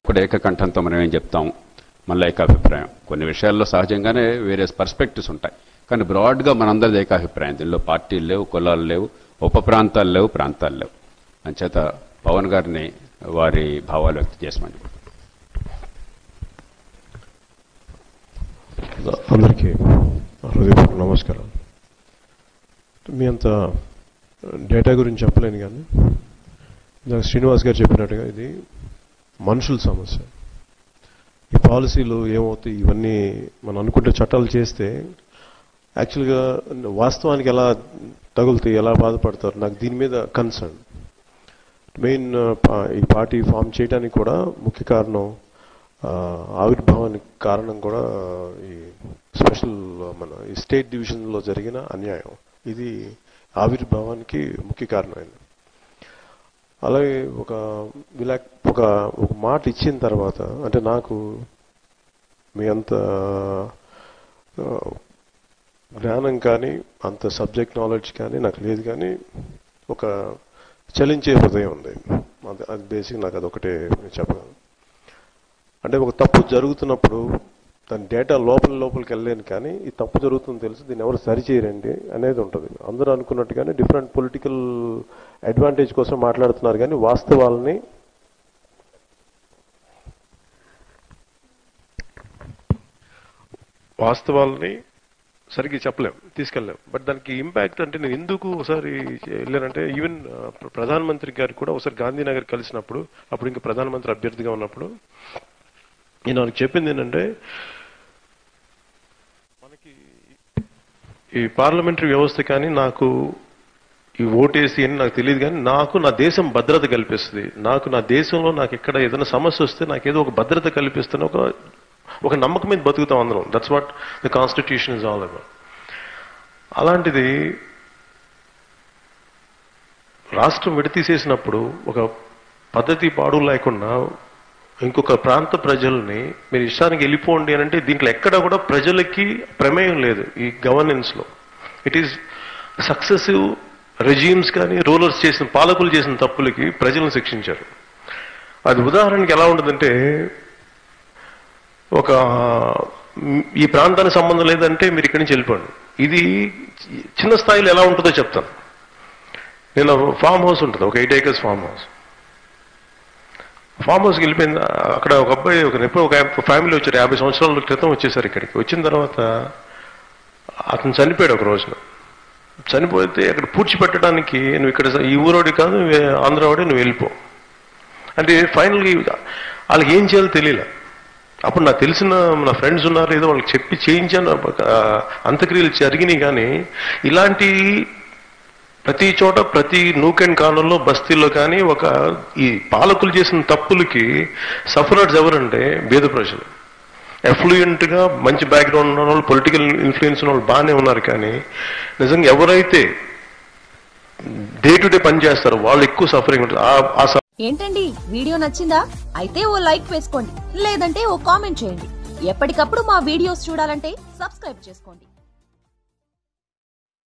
ఇప్పుడు ఏకకంఠంతో మనం ఏం చెప్తాం, మళ్ళీ ఏకాభిప్రాయం. కొన్ని విషయాల్లో సహజంగానే వేరే పర్స్పెక్టివ్స్ ఉంటాయి, కానీ బ్రాడ్గా మనందరిది ఏకాభిప్రాయం. దీనిలో పార్టీలు లేవు, కులాలు లేవు, ఉప ప్రాంతాలు లేవు, ప్రాంతాలు లేవు. అంచేత పవన్ గారిని వారి భావాలు వ్యక్తం చేసామని. అందరికీ హృదయపూర్వక నమస్కారం. మీ అంత డేటా గురించి చెప్పలేను, కానీ శ్రీనివాస్ గారు చెప్పినట్టుగా ఇది మనుషుల సమస్య. ఈ పాలసీలు ఏమవుతాయి, ఇవన్నీ మనం అనుకుంటే చట్టాలు చేస్తే యాక్చువల్గా వాస్తవానికి ఎలా తగులుతాయి, ఎలా బాధపడతారు, నాకు దీని మీద కన్సర్న్. మెయిన్ ఈ పార్టీ ఫామ్ చేయడానికి కూడా ముఖ్య కారణం, ఆవిర్భావానికి కారణం కూడా ఈ స్పెషల్ మన ఈ స్టేట్ డివిజన్లో జరిగిన అన్యాయం. ఇది ఆవిర్భావానికి ముఖ్య కారణమైంది. అలాగే ఒక మాట ఇచ్చిన తర్వాత, అంటే నాకు మీ అంత జ్ఞానం కానీ అంత సబ్జెక్ట్ నాలెడ్జ్ కానీ నాకు లేదు, కానీ ఒక చలించే హృదయం ఉంది. అది బేసిక్, నాకు అదొకటే చెప్పగలను. అంటే ఒక తప్పు జరుగుతున్నప్పుడు దాని డేటా లోపలికి వెళ్ళలేను, కానీ ఈ తప్పు జరుగుతుందని తెలుసు, దీన్ని ఎవరు సరిచేయరండి అనేది ఉంటుంది. అందరూ అనుకున్నట్టుగానే డిఫరెంట్ పొలిటికల్ అడ్వాంటేజ్ కోసం మాట్లాడుతున్నారు, కానీ వాస్తవాలని సరిగ్గా చెప్పలేం, తీసుకెళ్ళలేం. బట్ దానికి ఇంపాక్ట్ అంటే నేను ఎందుకు ఒకసారి వెళ్ళానంటే, ఈవెన్ ప్రధానమంత్రి గారు కూడా ఒకసారి గాంధీనగర్ కలిసినప్పుడు, అప్పుడు ఇంకా ప్రధానమంత్రి అభ్యర్థిగా ఉన్నప్పుడు నేను ఆయనకు చెప్పింది ఏంటంటే, మనకి ఈ పార్లమెంటరీ వ్యవస్థ కానీ నాకు ఈ ఓటేసి అని నాకు తెలియదు, కానీ నాకు నా దేశం భద్రత కల్పిస్తుంది. నా దేశంలో నాకు ఎక్కడ ఏదైనా సమస్య వస్తే నాకేదో ఒక భద్రత కల్పిస్తున్న ఒక నమ్మకం మీద బతుకుతాం అందరం. That's what the constitution is all about. అలాంటిది రాష్ట్రం విడతీసేసినప్పుడు ఒక పద్ధతి పాడు లేకుండా ఇంకొక ప్రాంత ప్రజల్ని మీరు ఇష్టానికి వెళ్ళిపోండి అని అంటే, దీంట్లో ఎక్కడ కూడా ప్రజలకి ప్రమేయం లేదు. ఈ గవర్నెన్స్ లో ఇట్ ఈస్ సక్సెసివ్ రెజీమ్స్ కానీ రూలర్స్ చేసిన పాలకులు చేసిన తప్పులకి ప్రజలను శిక్షించారు. అది ఉదాహరణకి ఎలా ఉంటుందంటే, ఈ ప్రాంతానికి సంబంధం లేదంటే మీరు ఇక్కడి నుంచి వెళ్ళిపోండి. ఇది చిన్న స్థాయిలో ఎలా ఉంటుందో చెప్తాను. నేను ఫామ్ హౌస్ ఉంటుంది, ఒక 8 acres ఫామ్ హౌస్కి వెళ్ళిపోయింది. అక్కడ ఒక అబ్బాయి ఒక ఫ్యామిలీ వచ్చారు, 50 సంవత్సరాల క్రితం వచ్చేసారు ఇక్కడికి. వచ్చిన తర్వాత అతను చనిపోయాడు ఒక రోజున. చనిపోతే అక్కడ పూడ్చిపెట్టడానికి నువ్వు ఇక్కడ ఈ ఊరోడి కాదు, ఆంధ్రావాడి, నువ్వు వెళ్ళిపో అంటే ఫైనల్గా వాళ్ళకి ఏం చేయాలో తెలియలే. అప్పుడు నాకు తెలిసిన నా ఫ్రెండ్స్ ఉన్నారు, ఏదో వాళ్ళకి చెప్పి చేయించాను, అంత్యక్రియలు జరిగినాయి. కానీ ఇలాంటి ప్రతి చోట, ప్రతి నూక్ అండ్ కార్నర్లో, బస్తీల్లో కానీ ఈ పాలకులు చేసిన తప్పులకి సఫరర్స్ ఎవరంటే బీద ప్రజలు. ఎఫ్లూయెంట్ గా మంచి బ్యాక్గ్రౌండ్ ఉన్న వాళ్ళు, పొలిటికల్ ఇన్ఫ్లుయెన్స్ ఉన్న వాళ్ళు బాగానే ఉన్నారు, కానీ నిజంగా ఎవరైతే డే టు డే పని చేస్తారో వాళ్ళు ఎక్కువ సఫరింగ్ ఉంటుంది. ఏంటండి, వీడియో నచ్చిందా? అయితే ఓ లైక్ వేసుకోండి, లేదంటే ఓ కామెంట్ చేయండి. ఎప్పటికప్పుడు మా వీడియోస్ చూడాలంటే సబ్స్క్రైబ్ చేసుకోండి.